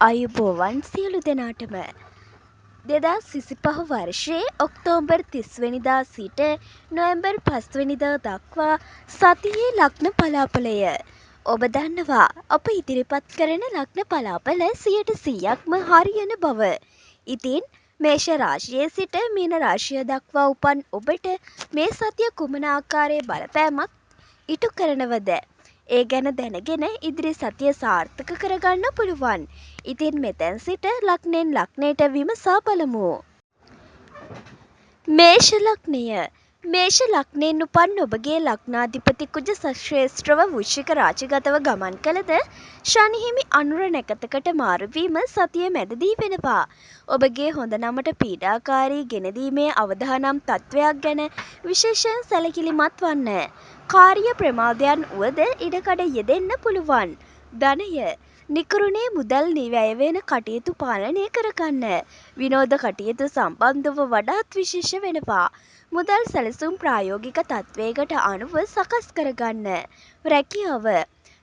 අයුබෝවන් සියලු දෙනාටම 2025 වර්ෂයේ ඔක්තෝබර් 30 වෙනිදා සිට නොවැම්බර් 5 වෙනිදා දක්වා සතියේ ලග්න පලාපලය. ඔබ දන්නවා අප ඉදිරිපත් කරන ලග්න පලාපල 100%ක්ම හරියන බව. ඉතින් මේෂ රාශියේ සිට මීන රාශිය දක්වා උපන් ඔබට මේ සතිය කුමන ආකාරයේ බලපෑමක් ඉටු කරනවද? ඒ ගැන දැනගෙන ඉදිරි සතිය සාර්ථක කරගන්න පුළුවන්. ඉතින් මෙතැන් සිට ලග්නෙන් ලග්නයට විමසා බලමු. මේෂ ලග්නය. මේෂ ලග්නයෙන් උපන් ඔබගේ ලග්නාධිපති කුජ ශ්‍රේෂ්ඨව වෘශ්චික රාශිගතව ගමන් කළද ශනි හිමි අනුර නැකතකට මාරුවීම සතිය මැදදී වෙනවා. ඔබගේ හොඳ නමට පීඩාකාරී ගෙනදීමේ අවදානම් තත්ත්වයක් ගැන විශේෂයෙන් සැලකිලිමත් වන්න. කාර්ය ප්‍රමාදයන් වුවද ඉඩකඩ යෙදෙන්න පුළුවන්. ධනය. නිකරුණේ මුදල් වැය වෙන කටයුතු පාලනය කරගන්න. විනෝද කටයුතු සම්බන්ධව වඩාත් විශේෂ වෙනවා. මුදල් සැලසුම් ප්‍රායෝගික තත්ත්වයකට අනුව සකස් කරගන්න. රැකියාව.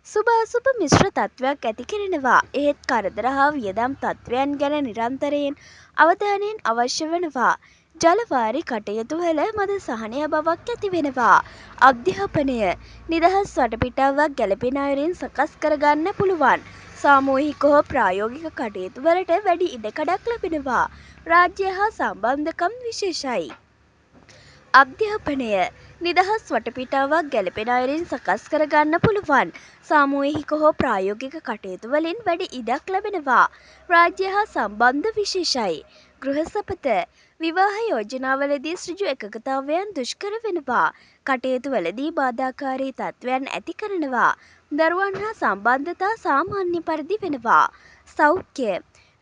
සුභ අසුභ මිශ්‍ර තත්ත්වයක් ඇති කරනවා. එහෙත් කරදර හා වියදම් තත්ත්වයන් ගැන නිරන්තරයෙන් අවධානයෙන් අවශ්‍ය වෙනවා. ජලවාරි කටයුතු වල මද සහනය බවක් ඇති වෙනවා. අධ්‍යාපනය. නිදහස් වටපිටාවක් ගැලපෙන අයුරින් සකස් කරගන්න පුළුවන්. සාමූහික හෝ ප්‍රායෝගික කටයුතු වලට වැඩි ඉඩකඩක් ලැබෙනවා. රාජ්‍ය හා සම්බන්ධකම් විශේෂයි. අධ්‍යාපනය. නිදහස් වටපිටාවක් ගැලපෙන අයුරින් සකස් කරගන්න පුළුවන්. සාමූහික හෝ ප්‍රායෝගික කටයුතු වලින් වැඩි ඉඩක් ලැබෙනවා. රාජ්‍ය හා සම්බන්ධ විශේෂයි. ගෘහ සපත. විවාහ යෝජනාවලදී ඍජු එකඟතාවයන් දුෂ්කර වෙනවා. කටයුතු වලදී බාධාකාරී තත්ත්වයන් ඇති කරනවා. දරුවන් හා සම්බන්ධතා සාමාන්‍ය පරිදි වෙනවා. සෞඛ්‍ය.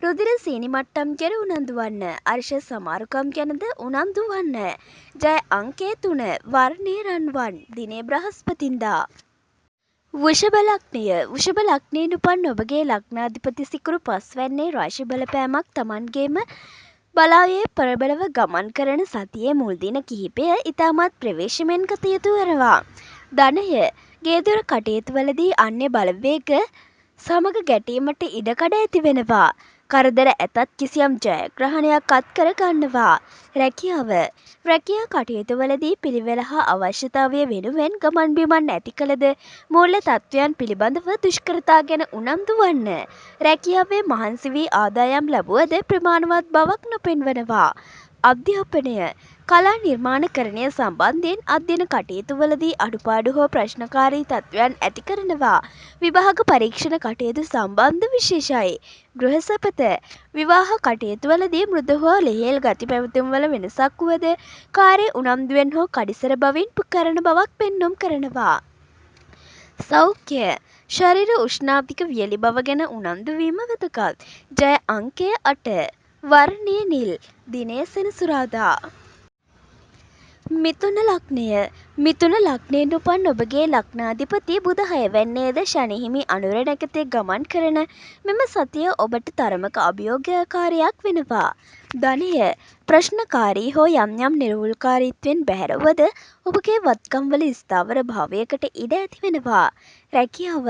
රුධිර සීනි මට්ටම් ගැන උනන්දු වන්න. අර්ශ සමාරුකම් ගැනද උනන්දු වන්න. ජය අංකය 3. වර්ණය රන්වන්. දිනේ බ්‍රහස්පතින්දා. වෘෂභ ලග්නය. වෘෂභ ලග්නයෙන් උපන් ඔබගේ ලග්නාධිපති සිකුරු පස්වැන්නේ රාශි බලපෑමක් Tamanගේම බලායේ ප්‍රබලව ගමන් කරන සතියේ මුල් දින කිහිපය ඉතාමත් ප්‍රවේශමෙන් ගත යුතු වෙනවා. ධනය. ගේදොර කටයුතුවලදී අන්‍ය බලවේග සමග ගැටීමට ඉඩකඩ ඇති වෙනවා. කරදර ඇතත් කිසියම් ජයග්‍රහණයක් අත්කර ගන්නවා. රැකියාව. රැකියා කටයුතුවලදී පිළිවෙල හා අවශ්‍යතාවය වෙනුවෙන් ගමන් බිමන් ඇති කළද මූල්‍ය තත්ත්වයන් පිළිබඳව දුෂ්කරතා ගැන උනන්දු වන්න. රැකියාවේ මහන්සි වී ආදායම් ලැබුවද ප්‍රමාණවත් බවක් නොපෙන්වනවා. අධ්‍යාපනය. කලා නිර්මාණකරණය සම්බන්ධයෙන් අධ්‍යයන කටයුතුවලදී අඩුපාඩු හෝ ප්‍රශ්නකාරී තත්ත්වයන් ඇති කරනවා. විභාග පරීක්ෂණ කටයුතු සම්බන්ධ විශේෂයි. ගෘහ සපත. විවාහ කටයුතුවලදී මෘදු හෝ ලිහිල් ගති පැවතුම්වල වෙනසක් වුවද කාර්ය උනන්දුවෙන් හෝ කඩිසර බවින් කරන බවක් පෙන්නුම් කරනවා. සෞඛ්‍ය. ශරීර උෂ්ණාධික වියලි බව ගැන උනන්දු වීම වැදගත්. ජය අංකය 8. වර්ණය නිල්. දිනය සෙනසුරාදා. මිථුන ලග්නය. මිථුන ලග්නයෙන් උපන් ඔබගේ ලග්නාධිපති බුධ 6 වැන්නේද ශනි හිමි අනුර නැකතේ ගමන් කරන මෙම සතිය ඔබට තරමක අභියෝගකාරියක් වෙනවා. ධනය. ප්‍රශ්නකාරී හෝ යම් යම් නිර්වුල්කාරීත්වයෙන් බැහැරවද ඔබගේ වත්කම් වල ස්ථාවර භාවයකට ඉඩ ඇති වෙනවා. රැකියාව.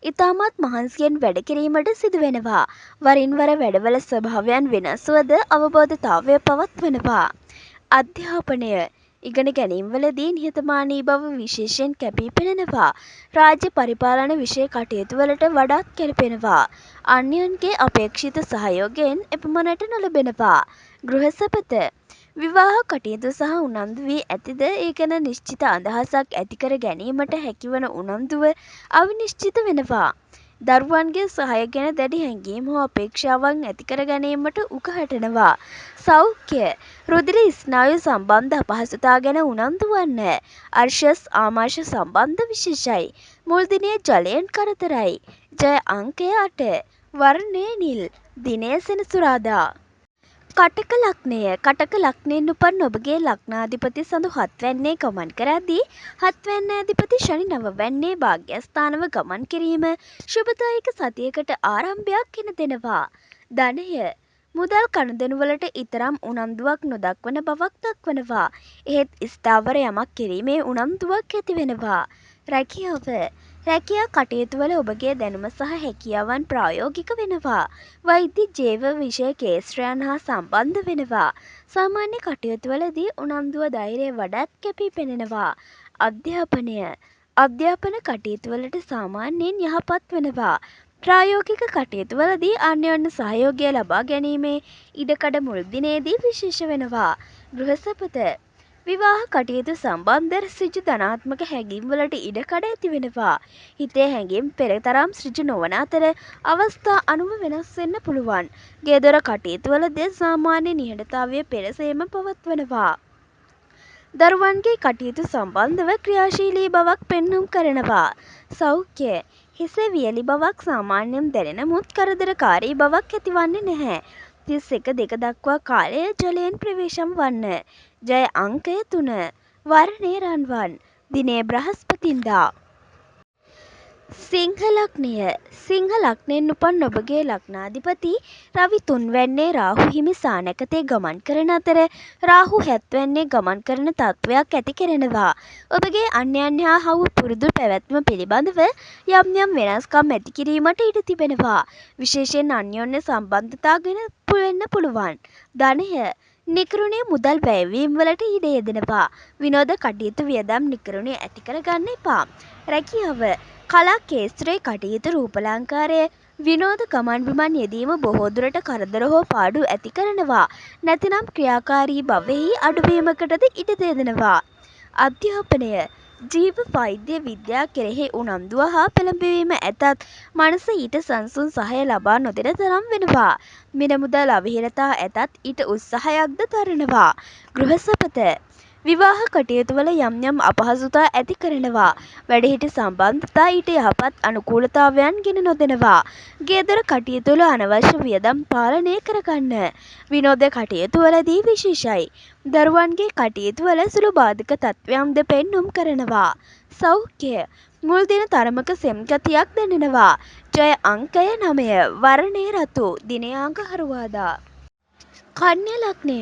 ඉතාමත් මහන්සියෙන් වැඩ කිරීමට සිදු වෙනවා. වරින් වර වැඩවල ස්වභාවයන් වෙනස් වුවද අවබෝධතාවය පවත්වනවා. අධ්‍යාපනය. ඉගෙන ගැනීම්වලදී නිහතමානී බව විශේෂයෙන් කැපී පෙනෙනවා. රාජ්‍ය පරිපාලන විෂය කටයුතු වලට වඩාත් ගැලපෙනවා. අන්‍යයන්ගේ අපේක්ෂිත සහයෝගයෙන් එපමණට නොලැබෙනවා. ගෘහ සපත. විවාහ කටයුතු සහ උනන්දු වී ඇතිද ඒ ගැන නිශ්චිත අදහසක් ඇති කර ගැනීමට හැකිවන උනන්දුව අවිනිශ්චිත වෙනවා. දරුවන්ගේ සහය ගැන දැඩි හැඟීම් හෝ අපේක්ෂාවන් ඇති කර ගැනීමට උකහටනවා. සෞඛ්‍ය. රුධිර ස්නායු සම්බන්ධ අපහසුතා ගැන උනන්දු වන්න. අර්ශස් ආමාශය සම්බන්ධ විශේෂයි. මුල් දිනේ ජලයෙන් කරදරයි. ජය අංකය 8. වර්ණය නිල්. දිනය සෙනසුරාදා. කටක ලග්නය. කටක ලග්නයෙන් උපන් ඔබගේ ලග්නාධිපති සඳු 7 වැන්නේ ගමන් කරද්දී 7 වැන්න අධිපති ශනි 9 වැන්නේ භාග්‍යස්ථානව ගමන් කිරීම ශුභදායක සතියකට ආරම්භයක් ගෙන දෙනවා. ධනය. මුදල් කණදෙනු වලට ඊතරම් උනන්දුවක් නොදක්වන බවක් දක්වනවා. එහෙත් ස්ථාවර යමක් කිරීමේ උනන්දුවක් ඇති වෙනවා. රැකියාව. රැකියා කටයුතුවල ඔබගේ දැනුම සහ හැකියාවන් ප්‍රායෝගික වෙනවා. වෛද්‍ය ජීව විෂය කේස්ත්‍රයන් හා සම්බන්ධ වෙනවා. සාමාන්‍ය කටයුතුවලදී උනන්දුව ධෛර්යය වඩාත් කැපී පෙනෙනවා. අධ්‍යාපන කටයුතුවලට සාමාන්‍යයෙන් යහපත් වෙනවා. ප්‍රායෝගික කටයුතුවලදී අන්‍යෝන්‍ය සහයෝගය ලබා ගැනීමේ ඉඩකඩ මුල් දිනේදී විශේෂ වෙනවා. ගෘහසපත විවාහ කටයුතු සම්බන්ධ ඍජු ධනාත්මක හැඟීම්වලට ඉඩකඩ ඇති වෙනවා. හිතේ හැඟීම් පෙර තරම් ඍජු නොවන අතර අවස්ථා අනුව වෙනස් වෙන්න පුළුවන්. ගෙදර කටයුතුවලද සාමාන්‍ය නිහඬතාවය පෙරසේම පවත්වනවා. දරුවන්ගේ කටයුතු සම්බන්ධව ක්‍රියාශීලී බවක් පෙන්නුම් කරනවා. සෞඛ්‍ය හිසේ වියලි බවක් සාමාන්‍යයෙන් දැනෙන මුත් කරදරකාරී බවක් ඇතිවන්නේ නැහැ. 31 දක්වා කාලය ජලයෙන් ප්‍රවේශම් වන්න. ජය අංකය 3. වර්ණය රන්වන්. දිනේ බ්‍රහස්පතින්දා. සිංහ ලග්නය. සිංහ ලග්නයෙන් උපන් ඔබගේ ලග්නාධිපති රවි 3 වැන්නේ රාහු හිමි සානකතේ ගමන් කරන අතර රාහු 7 වැන්නේ ගමන් කරන තත්වයක් ඇති කරනවා. ඔබගේ අන්‍යයන් හා හවු පුරුදු පැවැත්ම පිළිබඳව යම් යම් වෙනස්කම් ඇති කිරීමට ඉඩ තිබෙනවා. විශේෂයෙන් අන්‍යෝන්‍ය සම්බන්ධතා ගැන වෙන්න පුළුවන්. ධනය නිකරුණේ මුදල් වැයවීම් වලට ඉඩ යෙදෙනවා. විනෝද කටයුතු වියදම් නිකරුණේ ඇති කරගන්න එපා. රැකියාව කලා කේස්ත්‍රයේ කටයුතු රූපලංකාරය විනෝද ගමන් බිමන් යෙදීම බොහෝ දුරට කරදර හෝ පාඩු ඇති කරනවා. නැතිනම් ක්‍රියාකාරී බවෙහි අඩුවීමකටද ඉඩ දෙනවා. අධ්‍යාපනය ජීව වෛද්‍ය විද්‍යා කෙරෙහි උනන්දුව හා පෙළඹවීම ඇතත් මනස ඊට සංසුන් සහය ලබා නොදෙන තරම් වෙනවා. මිනමුදල් අවහිරතා ඇතත් ඊට උත්සාහයක්ද දරනවා. ගෘහසපත විවාහ කටයුතුවල යම් යම් අපහසුතා ඇති කරනවා. වැඩිහිටි සම්බන්ධතා ඊට යහපත් අනුකූලතාවයන් ගෙන නොදෙනවා. ගෙදර කටයුතුවල අනවශ්‍ය වියදම් පාලනය කරගන්න. විනෝද කටයුතුවලදී විශේෂයි. දරුවන්ගේ කටයුතුවල සුළු බාධක තත්ත්වයන්ද පෙන්නුම් කරනවා. සෞඛ්‍ය මුල් දින තරමක සෙම් ගතියක් දැනෙනවා. ජය අංකය 9. වර්ණය රතු. දිනය අඟහරුවාදා. කන්‍යා ලග්නය.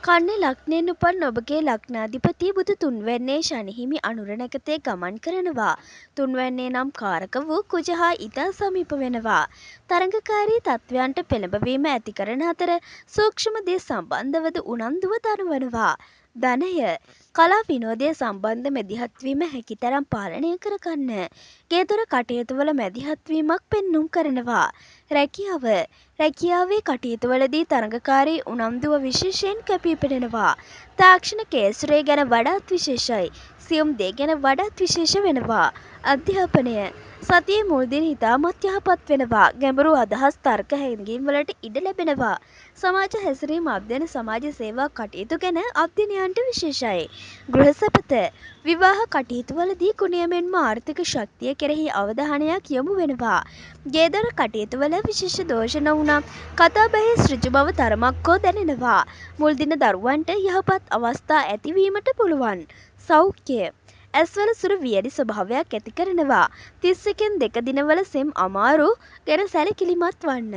කන්‍යා ලග්නයෙන් උපන් ඔබගේ ලග්නාධිපති බුදු 3 වැන්නේ ශනි හිමි අනුර නැකතේ ගමන් කරනවා. 3 වැන්නේ නම් කාරක වූ කුජ හා ඉතා සමීප වෙනවා. තරඟකාරී තත්වයන්ට පෙළඹවීම ඇති කරන අතර සූක්ෂම දේ සම්බන්ධවද උනන්දුව දනවනවා. ධනය කලා විනෝදය සම්බන්ධ මැදිහත් වීම හැකිතරම් පාලනය කරගන්න. ගෙදර කටයුතුවල මැදිහත් වීමක් පෙන්නුම් කරනවා. රැකියාවේ කටයුතුවලදී තරඟකාරී උනන්දුව විශේෂයෙන් කැපී පෙනෙනවා. තාක්ෂණ කේස්ත්‍රය ගැන වඩාත් විශේෂයි. සියුම් දේ ගැන වඩාත් විශේෂ වෙනවා. අධ්‍යාපනය සතියේ මුල් දින ඉතාමත් යහපත් වෙනවා. ගැඹුරු අදහස් තර්ක හැඟීම් වලට ඉඩ ලැබෙනවා. සමාජ හැසිරීම අධ්‍යයන සමාජ සේවා කටයුතු ගැන අධ්‍යයනයන්ට විශේෂයි. ගෘහසපත විවාහ කටයුතුවලදී කුණියමෙන්ම ආර්ථික ශක්තිය කෙරෙහි අවධානයක් යොමු වෙනවා. ගෙදර කටයුතුවල විශේෂ දෝෂ නොවුනම් කතාබහේ ඍජු බව තරමක් හෝ දැනෙනවා. මුල් දින දරුවන්ට යහපත් අවස්ථා ඇතිවීමට පුළුවන්. සෞඛ්‍ය ඇස්වල සුළු වියලි ස්වභාවයක් ඇති කරනවා. 31න් 2 දිනවල සෙම් අමාරු ගැන සැලකිලිමත් වන්න.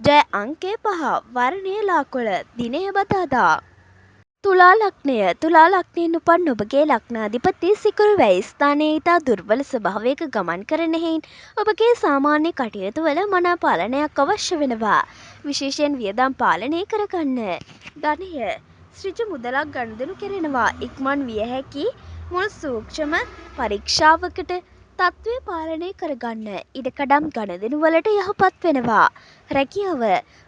ජය අංකය 5. වර්ණය ලාකොළ. දිනය බදාදා. තුලා ලග්නය. තුලා ලග්නයෙන් උපන් ඔබගේ ලග්නාධිපති සිකුරු වැයි ස්ථානයේ ඉතා දුර්වල ස්වභාවයක ගමන් කරන හේයින් ඔබගේ සාමාන්‍ය කටයුතු වල මනා පාලනයක් අවශ්‍ය වෙනවා. විශේෂයෙන් වියදම් පාලනය කරගන්න. ධනය ඍජු මුදලක් ගනුදෙනු කෙරෙනවා. ඉක්මන් විය හැකි මුල් සූක්ෂම පරීක්ෂාවකට තත්ත්වය පාලනය කරගන්න. ඉඩකඩම් ගනුදෙනු වලට යහපත් වෙනවා. රැකියාව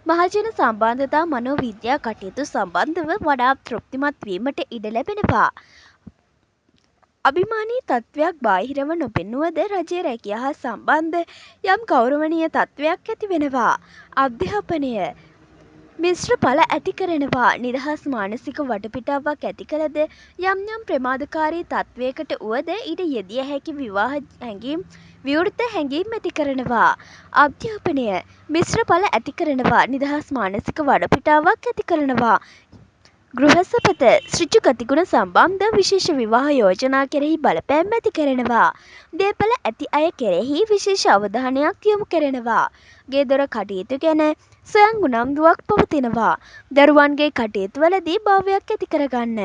මහජන සම්බන්ධතා මනෝවිද්‍යා කටයුතු සම්බන්ධව වඩා තෘප්තිමත් වීමට ඉඩ ලැබෙනවා. අභිමානී තත්ත්වයක් බාහිරව නොපෙනුවද රජයේ රැකියා හා සම්බන්ධ යම් ගෞරවනීය තත්ත්වයක් ඇති වෙනවා. අධ්‍යාපනය මිශ්‍ර ඵල ඇති කරනවා. නිදහස් මානසික වටපිටාවක් ඇති කළද යම් යම් ප්‍රමාදකාරී තත්ත්වයකට වුවද ඊට යෙදිය හැකි විවෘත හැඟීම් ඇති කරනවා. අධ්‍යාපනය මිශ්‍ර ඵල ඇති කරනවා. නිදහස් මානසික වටපිටාවක් ඇති කරනවා. ගෘහසපත ඍජු ගතිගුණ සම්බන්ධ විශේෂ විවාහ යෝජනා කෙරෙහි බලපෑම් ඇති කරනවා. දේපල ඇති අය කෙරෙහි විශේෂ අවධානයක් යොමු කරනවා. ගෙදර කටයුතු ගැන ස්වයං උනන්දුවක් පවතිනවා. දරුවන්ගේ කටයුතු වලදී භාවයක් ඇති කරගන්න.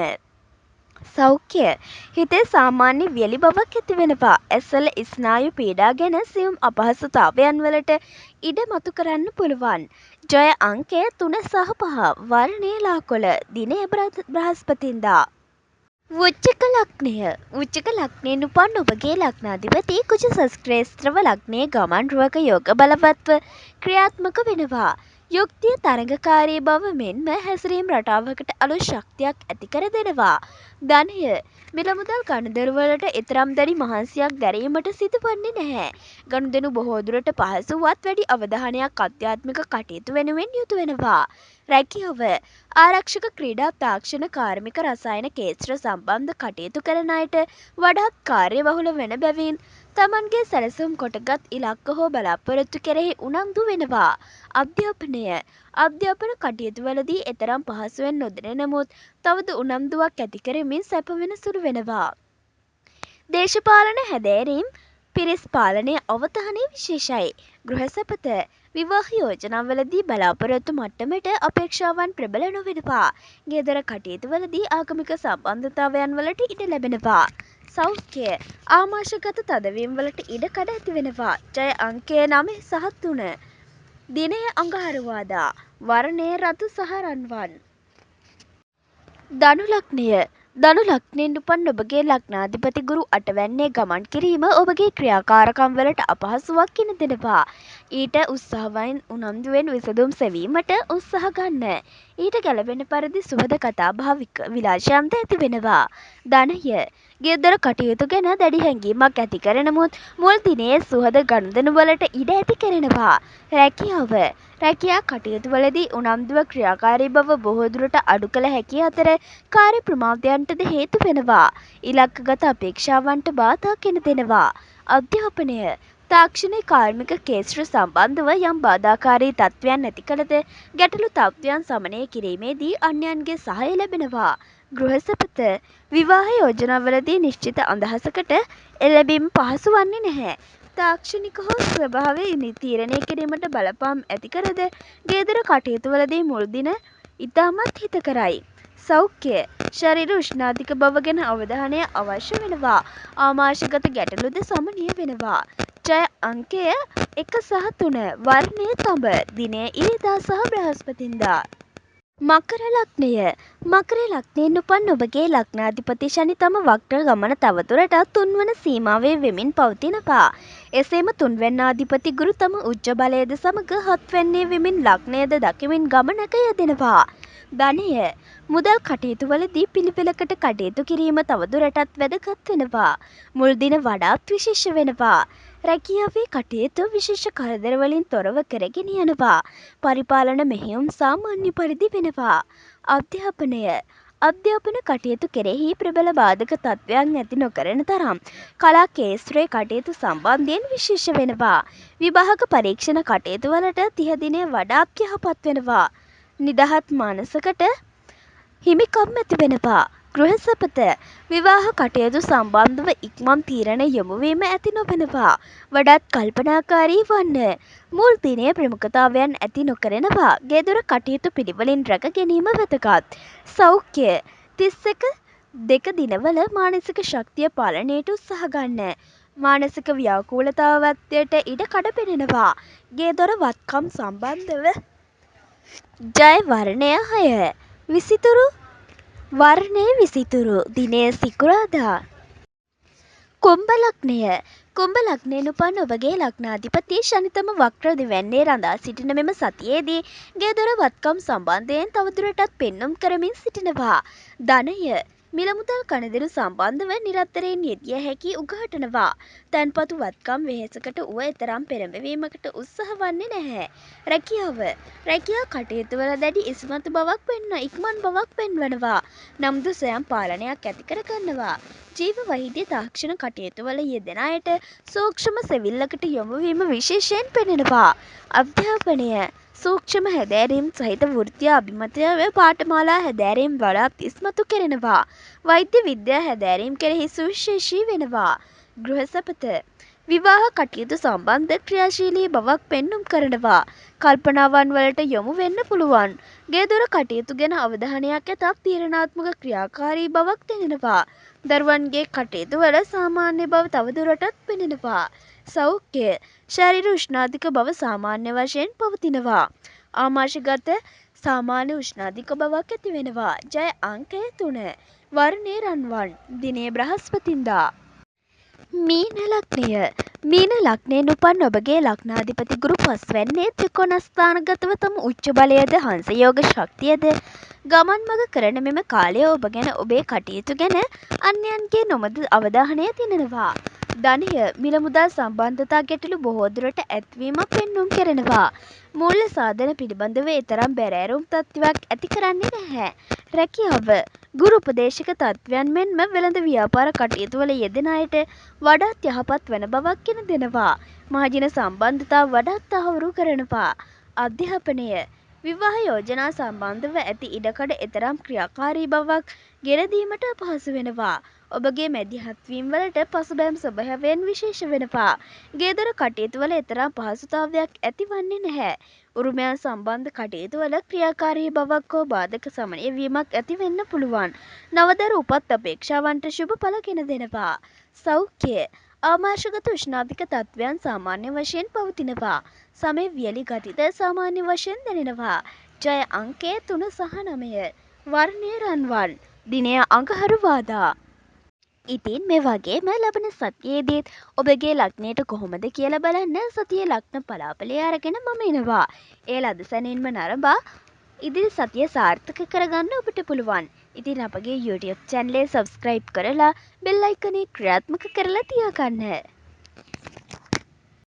සෞඛ්‍ය හිතේ සාමාන්‍ය වියලි බවක් ඇති වෙනවා. ඇස්වල ස්නායු පීඩා ගැන සියුම් අපහසුතාවයන් වලට ඉඩ මතු කරන්න පුළුවන්. ජය අංකය 3 සහ 5. වර්ණය ලා කොළ. දිනය බ්‍රහස්පතින්දා. වෘශ්චික ලග්නය. වෘශ්චික ලග්නයෙන් උපන් ඔබගේ ලග්නාධිපති කුජ ශස්ත්‍රේස්ත්‍රව ලග්නයේ ගමන් රුවක යෝග බලවත්ව ක්‍රියාත්මක වෙනවා. යුක්තිය තරඟකාරී බව මෙන්ම හැසිරීම් රටාවකට අලුත් ශක්තියක් ඇති කර දෙනවා. ධනය මිල මුදල් ගනුදෙනු වලට එතරම් දැඩි මහන්සියක් දැරීමට සිදුවන්නේ නැහැ. ගනුදෙනු බොහෝ දුරට පහසුවත් වැඩි අවධානයක් ආධ්‍යාත්මික කටයුතු වෙනුවෙන් යොදු වෙනවා. රැකියාව ආරක්ෂක ක්‍රීඩා තාක්ෂණ කාර්මික රසායන කේස්ත්‍ර සම්බන්ධ කටයුතු කරන අයට වඩාත් කාර්යබහුල වෙන බැවින් තමන්ගේ සැලසුම් කොටගත් ඉලක්ක හෝ බලාපොරොත්තු කෙරෙහි උනන්දු වෙනවා. අධ්‍යාපනය අධ්‍යාපන කටයුතුවලදී එතරම් පහසුවෙන් නොදෙන නමුත් තවද උනන්දුවක් ඇති කරමින් සැප වෙන සුළු වෙනවා. දේශපාලන හැදෑරීම් පිරිස් පාලනය අවධානය විශේෂයි. ගෘහ සැපත විවාහ යෝජනාවලදී බලාපොරොත්තු මට්ටමට අපේක්ෂාවන් ප්‍රබල නොවෙනවා. ගෙදර කටයුතුවලදී ආගමික සම්බන්ධතාවයන් වලට ඉඩ ලැබෙනවා. සෞඛ්‍ය ආමාශගත තදවීම් වලට ඉඩ කඩ ඇති වෙනවා. ජය අංකය 9 සහ 3. දිනය අඟහරුවාදා. වර්ණය රතු සහ රන්වන්. ධනු ලග්නය. ධනු ලග්නයෙන් උපන් ඔබගේ ලග්නාධිපති ගුරු අටවැන්නේ ගමන් කිරීම ඔබගේ ක්‍රියාකාරකම් වලට අපහසුවක් ගෙන දෙනවා. ඊට උත්සාහයෙන් උනන්දුවෙන් විසඳුම් සෙවීමට උත්සාහ ගන්න. ඊට ගැළපෙන පරිදි සුහද කතාබහ විලාසයන්ද ඇති වෙනවා. ධනය ගෙදර කටයුතු ගැන දැඩි හැඟීමක් ඇති කර නමුත් මුල් දිනයේ සුහද ගනුදෙනු වලට ඉඩ ඇති කරනවා. රැකියාව රැකියා කටයුතුවලදී උනන්දුව ක්‍රියාකාරී බව බොහෝ දුරට අඩු කළ හැකි අතර කාර්ය ප්‍රමාදයන්ටද හේතු වෙනවා. ඉලක්කගත අපේක්ෂාවන්ට බාධා ගෙන දෙනවා. අධ්‍යාපනය තාක්ෂණික කාර්මික කේස්ත්‍ර සම්බන්ධව යම් බාධාකාරී තත්ත්වයන් ඇති කළද ගැටලු තත්ත්වයන් සමනය කිරීමේදී අන්‍යයන්ගේ සහාය ලැබෙනවා. ගෘහ සැපත විවාහ යෝජනාවලදී නිශ්චිත අදහසකට එළඹීම පහසු වන්නේ නැහැ. තාක්ෂණික හෝ ස්වභාවය තීරණය කිරීමට බලපාම් ඇති කරද ගෙදර කටයුතුවලදී මුල් දින ඉතාමත් හිතකරයි. සෞඛ්‍ය ශරීර උෂ්ණාධික බව ගැන අවධානය අවශ්‍ය වෙනවා. ආමාශගත ගැටලුද සමනය වෙනවා. ජය අංකය 1 සහ 3. වර්ණය තඹ. දිනය ඉරිදා සහ බ්‍රහස්පතින්දා. මකර ලග්නය. මකර ලග්නයෙන් උපන් ඔබගේ ලග්නාධිපති ශනි තම වක්‍ර ගමන තවදුරටත් 3 වන සීමාවේ වෙමින් පවතිනවා. එසේම 3 වැන්නාධිපති ගුරු තම උච්ච බලයද සමග 7 වැන්නේ වෙමින් ලග්නයද දකිමින් ගමනක යෙදෙනවා. ධනය මුදල් කටයුතුවලදී පිළිවෙලකට කටයුතු කිරීම තවදුරටත් වැදගත් වෙනවා. මුල් දින වඩාත් විශේෂ වෙනවා. රැකියාවේ කටයුතු විශේෂ කරදර වලින් තොරව කරගෙන යනවා. පරිපාලන මෙහෙයුම් සාමාන්‍ය පරිදි වෙනවා. අධ්‍යාපනය අධ්‍යාපන කටයුතු කෙරෙහි ප්‍රබල බාධක තත්ත්වයන් ඇති නොකරන තරම් කලා කේස්ත්‍රයේ කටයුතු සම්බන්ධයෙන් විශේෂ වෙනවා. විභාග පරීක්ෂණ කටයුතු වලට 30 දිනය වඩාත් යහපත් වෙනවා. නිදහත් මානසකට හිමිකම් ඇති වෙනවා. ගෘහ සැපත විවාහ කටයුතු සම්බන්ධව ඉක්මන් තීරණ යොමු වීම ඇති නොවෙනවා. වඩාත් කල්පනාකාරී වන්න. මුල් දිනයේ ප්‍රමුඛතාවයන් ඇති නොකරනවා. ගෙදර කටයුතු පිළිවෙලින් රැක ගැනීම වැදගත්. සෞඛ්‍ය 31 2 දිනවල මානසික ශක්තිය පාලනයට උත්සාහ ගන්න. මානසික ව්‍යාකූලතාවත්වයට ඉඩ කඩ පෙනෙනවා. ගෙදර වත්කම් සම්බන්ධව ජය වර්ණය 6. විසිතුරු වර්ණය විසිතුරු. දිනය සිකුරාදා. කුම්භ ලග්නය. කුම්භ ලග්නයෙන් උපන් ඔබගේ ලග්නාධිපති ශනි තම වක්‍ර දෙවැන්නේ රඳා සිටින මෙම සතියේදී ගෙදර වත්කම් සම්බන්ධයෙන් තවදුරටත් පෙන්නුම් කරමින් සිටිනවා. ධනය මිල මුදල් කණදෙනු සම්බන්ධව නිරන්තරයෙන් යෙදිය හැකි උගහටනවා. තැන්පතු වත්කම් වෙහෙසකට වුව එතරම් පෙරඹවීමකට උත්සාහ වන්නේ නැහැ. රැකියාව රැකියා කටයුතුවල දැඩි ඉස්මතු බවක් ඉක්මන් බවක් පෙන්වනවා. නමුත් ස්වයං පාලනයක් ඇති කර ගන්නවා. ජීව වෛද්‍ය තාක්ෂණ කටයුතුවල යෙදෙන අයට සූක්ෂම සෙවිල්ලකට යොමු වීම විශේෂයෙන් පෙනෙනවා. අධ්‍යාපනය සූක්ෂම හැදෑරීම් සහිත වෘත්තීය අභිමතය පාඨමාලා හැදෑරීම් වඩාත් ඉස්මතු කෙරෙනවා. වෛද්‍ය විද්‍යා හැදෑරීම් කෙරෙහි සුවිශේෂී වෙනවා. ගෘහ සැපත විවාහ කටයුතු සම්බන්ධ ක්‍රියාශීලී බවක් පෙන්නුම් කරනවා. කල්පනාවන් වලට යොමු වෙන්න පුළුවන්. ගෙදර කටයුතු ගැන අවධානයක් ඇතක් තීරණාත්මක ක්‍රියාකාරී බවක් දැනෙනවා. දරුවන්ගේ කටයුතු වල සාමාන්‍ය බව තවදුරටත් පෙනෙනවා. සෞඛ්‍ය ශරීර උෂ්ණාධික බව සාමාන්‍ය වශයෙන් පවතිනවා. ආමාශගත සාමාන්‍ය උෂ්ණාධික බවක් ඇති වෙනවා. ජය අංකය 3. වර්ණය රන්වන්. දිනය බ්‍රහස්පතින්දා. මීන ලග්නය. මීන ලග්නයෙන් උපන් ඔබගේ ලග්නාධිපති ගුරු පස්වැන්නේ ත්‍රිකෝණස්ථානගතව තම උච්ච බලයද හංසයෝග ශක්තියද ගමන් මඟ කරන මෙම කාලය ඔබ ගැන ඔබේ කටයුතු ගැන අන්‍යයන්ගේ නොමද අවධානය තිනෙනවා. ධනය මිල මුදල් සම්බන්ධතා ගැටලු බොහෝ දුරට ඇත්වීමක් පෙන්නුම් කරනවා. මූල්‍ය සාධන පිළිබඳව එතරම් බැරෑරුම් තත්ත්වයක් ඇති කරන්නේ නැහැ. රැකියාව ගුරු උපදේශක තත්ත්වයන් මෙන්ම වෙළඳ ව්‍යාපාර කටයුතු වල යෙදෙන අයට වඩාත් යහපත් වන බවක් ගෙන දෙනවා. මහජන සම්බන්ධතා වඩාත් තහවුරු කරනවා. අධ්‍යාපනය විවාහ යෝජනා සම්බන්ධව ඇති ඉඩකඩ එතරම් ක්‍රියාකාරී බවක් ගෙන දීමට අපහසු වෙනවා. ඔබගේ මැදිහත්වීම් වලට පසුබෑම් ස්වභාවයෙන් විශේෂ වෙනවා. ගෙදර කටයුතු වල එතරම් පහසුතාවයක් ඇතිවන්නේ නැහැ. උරුමයන් සම්බන්ධ කටයුතු වල ක්‍රියාකාරී බවක් හෝ බාධක සමනය වීමක් ඇති වෙන්න පුළුවන්. නවදරු උපත් අපේක්ෂාවන්ට ශුභ ඵල ගෙන දෙනවා. සෞඛ්‍ය ආමාශගත උෂ්ණාධික තත්ත්වයන් සාමාන්‍ය වශයෙන් පවතිනවා. සමේ වියලි ගතිද සාමාන්‍ය වශයෙන් දැනෙනවා. ජය අංකය 3 සහ 9. වර්ණය රන්වන්. දිනය අඟහරුවාදා. ඉතින් මේ වගේම ලබන සතියේදීත් ඔබගේ ලග්නයට කොහොමද කියලා බලන්න සතියේ ලග්න පලාපලය අරගෙන මම එනවා. ඒ ලද සැනින්ම නරඹා ඉදිරි සතිය සාර්ථක කරගන්න ඔබට පුළුවන්. ඉතින් අපගේ YouTube channel එක subscribe කරලා bell icon එක ක්‍රියාත්මක කරලා තියාගන්න.